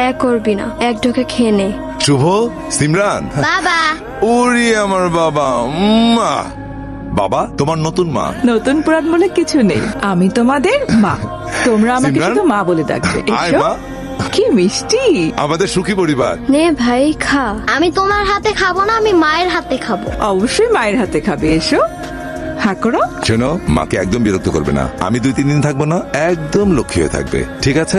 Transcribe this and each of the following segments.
দয়া করবি না, এক ঢোকে খেয়ে নে। শুভ, সিমরান, বাবা। ওরে আমার বাবা। বাবা তোমার নতুন মা। নতুন পুরান বলে কিছু নেই, আমি তোমাদের মা, তোমরা আমাকে সিমরান? শুধু মা বলে ডাকবে। আয় এসো। মা। কি মিষ্টি। আমাদের সুখী পরিবার। নে ভাই খা। আমি তোমার হাতে খাবো না, আমি মায়ের হাতে খাবো। অবশ্যই মায়ের হাতে খাবে। এসো, হা করো। শোনো, মাকে একদম বিরক্ত করবে না। আমি 2-3 দিন থাকবো না, একদম লক্ষ্মী হয়ে থাকবে, ঠিক আছে?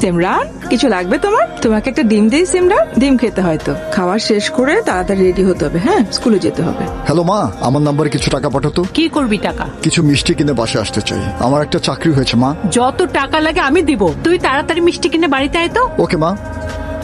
সিমরান, কিছু লাগবে তোমার? তোমাকে একটা ডিম দেই সিমরান? ডিম খেতে হয়তো। খাওয়া শেষ করে তাড়াতাড়ি রেডি হতে হবে। হ্যাঁ, স্কুলে যেতে হবে। হ্যালো মা, আমার নাম্বারে কিছু টাকা পাঠাতো। কি করবি টাকা? কিছু মিষ্টি কিনে বাসে আসতে চাই, আমার একটা চাকরি হয়েছে মা। যত টাকা লাগে আমি দিব, তুই তাড়াতাড়ি মিষ্টি কিনে বাড়িতে আয় তো। ওকে মা।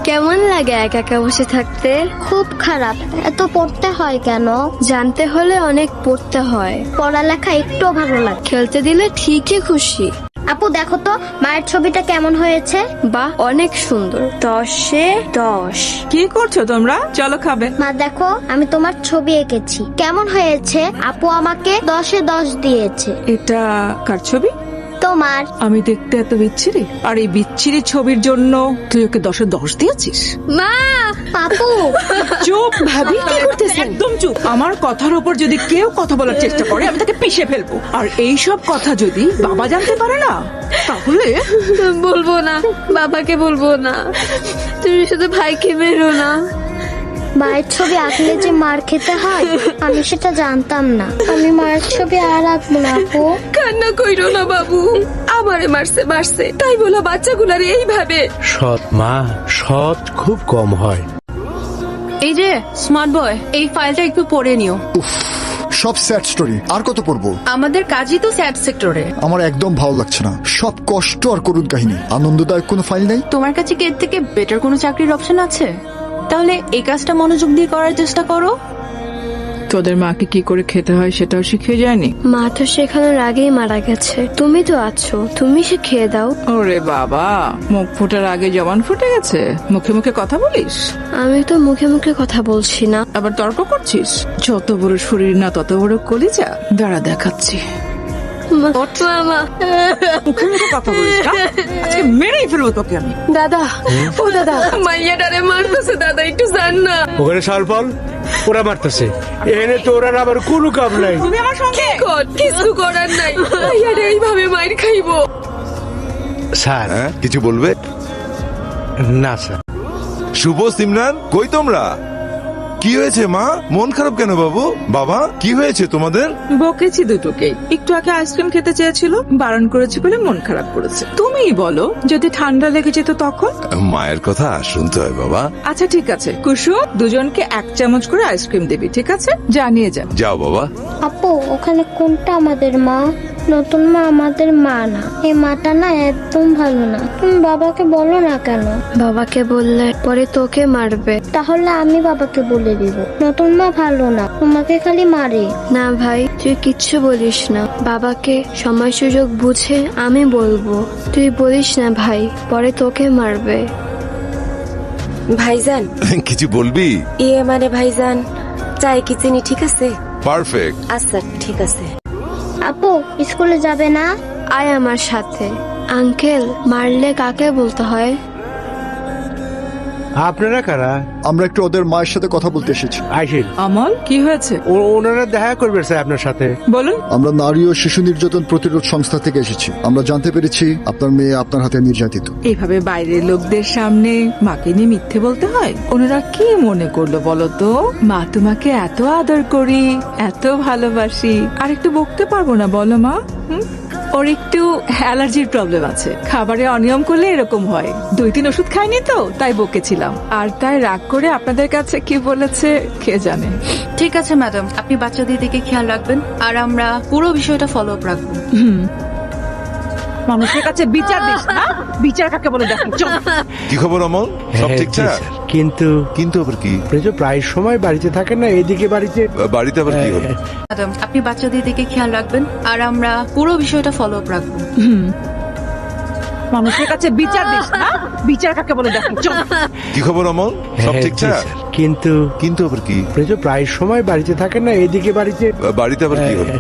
কেমন লাগে একা একা বসে থাকতে? খুব খারাপ। এত পড়তে হয় কেন? জানতে হলে অনেক পড়তে হয়। পড়ালেখা একটু ভালো লাগে। খেলতে দিলে ঠিকই খুশি। আপু দেখো তো মায়ের ছবিটা কেমন হয়েছে। বাহ, অনেক সুন্দর। 10-এ 10। কি করছো তোমরা? চলো খাবে। মা দেখো, আমি তোমার ছবি এঁকেছি, কেমন হয়েছে? আপু আমাকে 10-এ 10 দিয়েছে। এটা কার ছবি? তোমার। আমি দেখতে এত বিচ্ছিরি, আর এই বিচ্ছিরি ছবির জন্য তুই ওকে 10-এ 10 দিয়েছিস? মা, আপু চুপ ভাবি, কি করতেছেন? একদম চুপ। আমার কথার উপর যদি কেউ কথা বলার চেষ্টা করে আমি তাকে পিষে ফেলবো। আর এই সব কথা যদি বাবা জানতে পারে না, তাহলে বলবো না, বাবাকে বলবো না। তুমি শুধু ভাইকে মেরো না। মায়ের ছবি আঁকলে যে মার খেতে হয়, আমি সেটা জানতাম না। আমি মায়ের ছবি আর আঁকবো না আপু। কান্না কইরো না বাবু, আমারে মারছে, তাই বলা বাচ্চাগুলার এইভাবে। সৎ মা, সৎ খুব কম হয়। এই যে স্মার্ট বয়, এই ফাইলটা একটু পড়ে নিও। সব স্যাড স্টোরি, আর কত পড়বো? আমাদের কাজই তো স্যাড সেক্টরে। আমার একদম ভালো লাগছে না, সব কষ্ট আর করুণ কাহিনী। আনন্দদায়ক কোনো ফাইল নেই? তোমার কাছে কি এর থেকে বেটার কোনো চাকরির অপশন আছে? তাহলে এই কাজটা মনোযোগ দিয়ে করার চেষ্টা করো। তোদের মাকে কি করে খেতে হয় সেটাও শিখিয়ে যায়নি? মা তো শেখানোর আগেই মারা গেছে, তুমি তো আছো, তুমি শিখিয়ে দাও। ওরে বাবা, মুখ ফোটার আগে জবান ফুটে গেছে, মুখে মুখে কথা বলিস? আমি তো মুখে মুখে কথা বলছি না। আবার তর্ক করছিস? যত বড় শরীর না তত বড় কলিজা। দাঁড়া দেখাচ্ছি। মামা, মুখে মুখে কথা বলিস না? আজকে মেরেই ফেলবো তোকে আমি। দাদা, ও দাদা, মাইয়াটারে মারতেছে দাদা, একটু জান না। ওখানে সালফল ওরা মারতেছে, এনে তো ওরা আবার কোনো কাম নাই। তুমি আমার সঙ্গে কিছু করার নাই, মাইয়াটা এইভাবে মাইর খাইবো। স্যার, হ্যাঁ, কিছু বলবে? না স্যার। শুভ, সিমরান, কই তোমরা? কি হয়েছে মা? মন খারাপ কেন বাবু? বাবা, কি হয়েছে তোমাদের? বকেছি দুটোকেই। একটু আগে আইসক্রিম খেতে চেয়েছিল, বারণ করেছি বলে মন খারাপ করেছে। তুমিই বলো, যদি ঠান্ডা লেগে যেত তখন? মায়ের কথা শুনতে হয় বাবা। আচ্ছা ঠিক আছে কুসুম, দুজনকে 1 চামচ করে আইসক্রিম দিবি, ঠিক আছে? জানিয়ে যা। যাও বাবা। আপু ওখানে কোনটা আমাদের মা? নতুন মা আমাদের মা না, এই মাটা না একদম ভালো না। তুমি বাবাকে বলো না কেন? বাবাকে বললে পরে তোকে মারবে। তাহলে আমি বাবাকে বলে দিব, নতুন মা ভালো না, তোমাকে খালি মারে। না ভাই, তুই কিচ্ছু বলিস না। বাবাকে সময় সুযোগ বুঝে আমি বলবো। তুই বলিস না ভাই, পরে তোকে মারবে। ভাইজান, কিছু বলবি? মানে ভাইজান, চাই কি চিনি ঠিক আছে? পারফেক্ট। আচ্ছা ঠিক আছে। আপু স্কুলে যাবে না? আয় আমার সাথে। আঙ্কেল, মারলে কাকে বলতে হয়? আপনারা কারা? আমরা একটু ওদের মায়ের সাথে কথা বলতে এসেছি। আইসেন। আমল, কি হয়েছে? ওনারা দেখা করবে স্যার আপনার সাথে। বলুন। আমরা নারী ও শিশু নির্যাতন প্রতিরোধ সংস্থা থেকে এসেছি। আমরা জানতে পেরেছি আপনার মেয়ে আপনার হাতে নির্যাতিত। এইভাবে বাইরের লোকদের সামনে মাকে নিয়ে মিথ্যে বলতে হয়? ওনারা কি মনে করলো বলো তো? মা তোমাকে এত আদর করি, এত ভালোবাসি, আর একটু বকতে পারবো না বলো মা? ওর একটু অ্যালার্জির প্রবলেম আছে, খাবারে অনিয়ম করলে এরকম হয়। 2-3 ওষুধ খাইনি তো, তাই বকেছিলাম। আর তাই রাগ করে আপনাদের কাছে কি বলেছে কে জানে। ঠিক আছে ম্যাডাম, আপনি বাচ্চাদের দিকে খেয়াল রাখবেন, আর আমরা পুরো বিষয়টা ফলো আপ রাখবো। মানুষের কাছে বিচার দিস না, বিচার কাকে বলে দেখো। কি খবর অমল? সব ঠিকঠাক? কিন্তু কিন্তু আবার কি? আপনি তো প্রায় সময় বাড়িতে থাকেন না, এদিকে বাড়িতে বাড়িতে আবার কি হলো? ম্যাডাম, আপনি বাচ্চাদের দিকে খেয়াল রাখবেন, আর আমরা পুরো বিষয়টা ফলো আপ রাখবো। মানুষের কাছে বিচার দিস না, বিচার কাকে বলে দেখো। কি খবর অমল? সব ঠিকঠাক? কিন্তু কিন্তু আবার কি? আপনি তো প্রায় সময় বাড়িতে থাকেন না, এদিকে বাড়িতে বাড়িতে আবার কি হলো?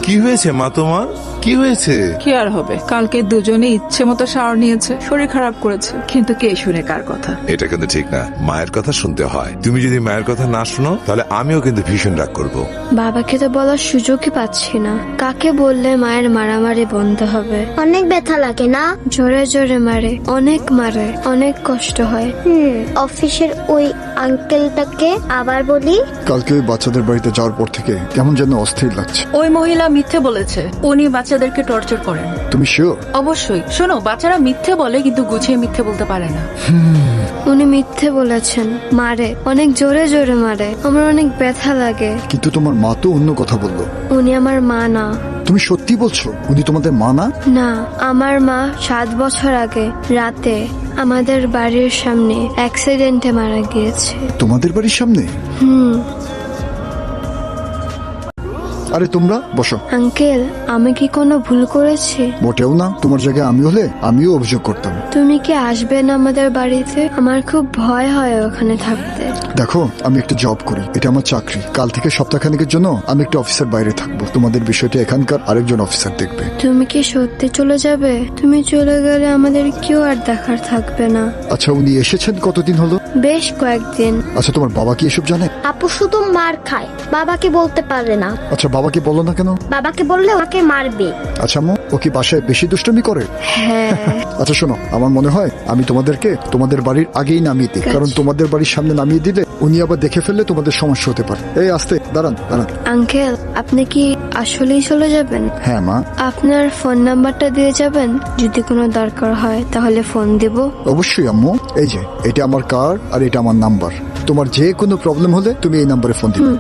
কি হয়েছে মা তোমার? কি হয়েছে? কি আর হবে, কালকে দুজনে ইচ্ছে মতো শাওয়ার নিয়েছে, শরীর খারাপ করেছে, কিন্তু কে শুনে কার কথা? এটা কিন্তু ঠিক না, মায়ের কথা শুনতে হয়। তুমি যদি মায়ের কথা না শুনো তাহলে আমিও কিন্তু ভীষণ রাগ করব। বাবাকে তো বলার সুযোগই পাচ্ছি না। কাকে বললে মায়ের মারামারি বন্ধ হবে? অনেক ব্যথা লাগে না? জোরে জোরে মারে, অনেক মারে, অনেক কষ্ট হয়। অফিসের ওই আঙ্কেলটাকে আবার বলি। কালকে ওই বাচ্চাদের বাড়িতে যাওয়ার পর থেকে কেমন যেন অস্থির লাগছে। ওই মহিলা মিথ্যে বলেছে, উনি বাচ্চাদেরকে টর্চার করেন। তুমি শিওর? অবশ্যই। শোনো, বাচ্চারা মিথ্যে বলে কিন্তু গুছিয়ে মিথ্যে বলতে পারে না। উনি মিথ্যে বলেছেন, মারে, অনেক জোরে জোরে মারে, আমার অনেক ব্যথা লাগে। কিন্তু তোমার মা তো অন্য কথা বললো। উনি আমার মা না। তুমি সত্যি বলছো উনি তোমাদের মা না? না, আমার মা 7 বছর আগে রাতে আমাদের বাড়ির সামনে অ্যাক্সিডেন্টে মারা গিয়েছে। তোমাদের বাড়ির সামনে? আরে তোমরা বসো। আঙ্কেল, আমি কি কোনো ভুল করেছি? মোটেও না, তোমার জায়গায় আমি হলে আমিও অভিযোগ করতাম। তুমি কি আসবে না আমাদের বাড়িতে? আমার খুব ভয় হয় ওখানে থাকতে। দেখো, আমি একটা জব করি, এটা আমার চাকরি। কাল থেকে সপ্তাহখানেকের জন্য আমি একটা অফিসের বাইরে থাকবো। তোমাদের বিষয়টা এখানকার আরেকজন অফিসার দেখবে। তুমি কি সত্যি চলে যাবে? তুমি চলে গেলে আমাদের কেউ আর দেখার থাকবে না। আচ্ছা, উনি এসেছেন কতদিন হলো? বেশ কয়েকদিন। আচ্ছা, তোমার বাবা কি এসব জানে? আপু শুধু মার খায়, বাবাকে বলতে পারে না। আচ্ছা, বাবাকে বলো না কেন? বাবাকে বললে ওকে মারবে। আচ্ছা আম্মু, ও কি বাসায় বেশি দুষ্টুমি করে? হ্যাঁ। আচ্ছা শোনো, আমার মনে হয় আমি তোমাদেরকে তোমাদের বাড়ির আগেই নামিয়ে দিই, কারণ তোমাদের বাড়ির সামনে নামিয়ে দিলে উনি আবার দেখে ফেললে তোমাদের সমস্যা হতে পারে। এই আস্তে দাঁড়ান দাঁড়ান। আঙ্কেল, আপনি কি আসলেই চলে যাবেন? হ্যাঁ মা। আপনার ফোন নাম্বারটা দিয়ে যাবেন, যদি কোনো দরকার হয় তাহলে ফোন দেব। অবশ্যই আম্মু, এই যে এটা আমার কার্ড আর এটা আমার নাম্বার। তোমার যে কোনো প্রবলেম হলে তুমি এই নাম্বারে ফোন দিবে।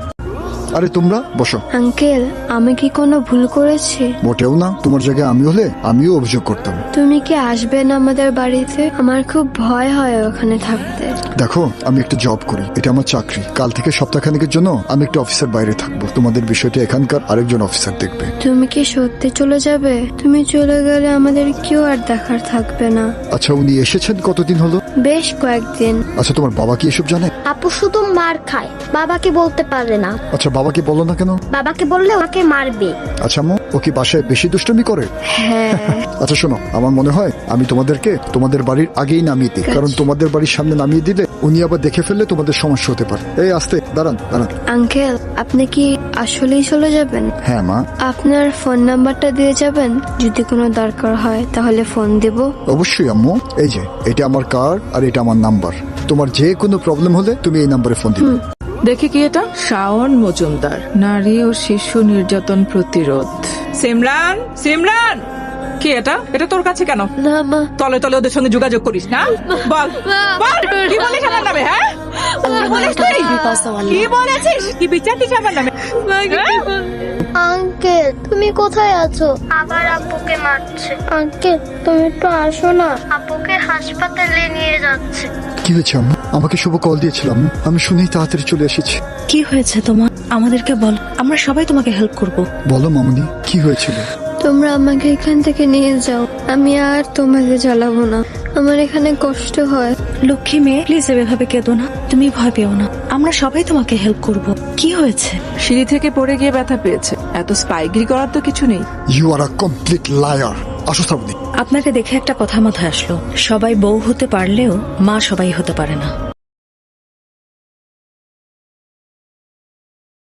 আরে তোমরা বসো। আঙ্কেল, আমি কি কোনো ভুল করেছি? মোটেও না, তোমার জায়গায় আমি হলে আমিও অভিযোগ করতাম। তুমি কি আসবে না আমাদের বাড়িতে? আমার খুব ভয় হয় ওখানে থাকতে। দেখো, আমি একটা জব করি, এটা আমার চাকরি। কাল থেকে সপ্তাহখানেকের জন্য আমি একটা অফিসের বাইরে থাকবো। তোমাদের বিষয়টা এখানকার আরেকজন অফিসার দেখবে। তুমি কি সত্যি চলে যাবে? তুমি চলে গেলে আমাদের কেউ আর দেখার থাকবে না। আচ্ছা, উনি এসেছেন কতদিন হলো? বেশ কয়েকদিন। আচ্ছা, তোমার বাবা কি এসব জানে? আপু শুধু মার খায়, বাবাকে বলতে পারে না। আচ্ছা, বাবাকে বলো না কেন? বাবাকে বললে ওকে মারবে। আচ্ছা আম্মু, ও কি বাসায় বেশি দুষ্টুমি করে? হ্যাঁ। আচ্ছা শোনো, আমার মনে হয় আমি তোমাদেরকে তোমাদের বাড়ির আগেই নামিয়ে দিই, কারণ তোমাদের বাড়ির সামনে নামিয়ে দিলে উনি আবার দেখে ফেললে তোমাদের সমস্যা হতে পারে। এই আস্তে দাঁড়ান দাঁড়ান। আঙ্কেল, আপনি কি আসলেই চলে যাবেন? হ্যাঁ মা। আপনার ফোন নাম্বারটা দিয়ে যাবেন, যদি কোনো দরকার হয় তাহলে ফোন দেব। অবশ্যই আম্মু, এই যে এটা আমার কার্ড আর এটা আমার নাম্বার। তোমার যে কোনো প্রবলেম হলে তুমি এই নাম্বারে ফোন দিবে। দেখি কি এটা? শাওন মজুমদার, নারী ও শিশু নির্যাতন প্রতিরোধ। সিমরান, সিমরান, কি এটা? এটা তোর কাছে কেন? না মা। তলে তলে ওদের সঙ্গে যোগাযোগ করিস না? বল বল, কি বলিস আমার নামে? হ্যাঁ, কি বলিস তুই? কি বলেছিস? কি বিচার দিস আমার নামে? আঙ্কেল, তুমি কোথায় আছো? আবার আপুকে মারছে। আঙ্কেল, তুমি একটু আসো না, আপুকে হাসপাতালে নিয়ে যাচ্ছে। কি হয়েছে আম্মু? আমাকে শুভ কল দিয়েছিলাম, আমি শুনেই তাড়াতাড়ি চলে এসেছি। কি হয়েছে তোমার? আমাদেরকে বল, আমরা সবাই তোমাকে হেল্প করব। বলো মামুনি, কি হয়েছিল? তোমরা আমাকে এখান থেকে নিয়ে যাও, আমি আর তোমাকে জ্বালাবো না, আমার এখানে কষ্ট হয়। লক্ষ্মী মেয়ে, প্লিজ এভাবে কেঁদো না, তুমি ভয় পেও না, আমরা সবাই তোমাকে হেল্প করব। কি হয়েছে? সিঁড়ি থেকে পড়ে গিয়ে ব্যথা পেয়েছে। এত স্পাইগিরি করার তো কিছু নেই। You are a complete liar. আসো শ্রাবণী। আপনাকে দেখে একটা কথা মাথায় আসলো, সবাই বউ হতে পারলেও মা সবাই হতে পারে না।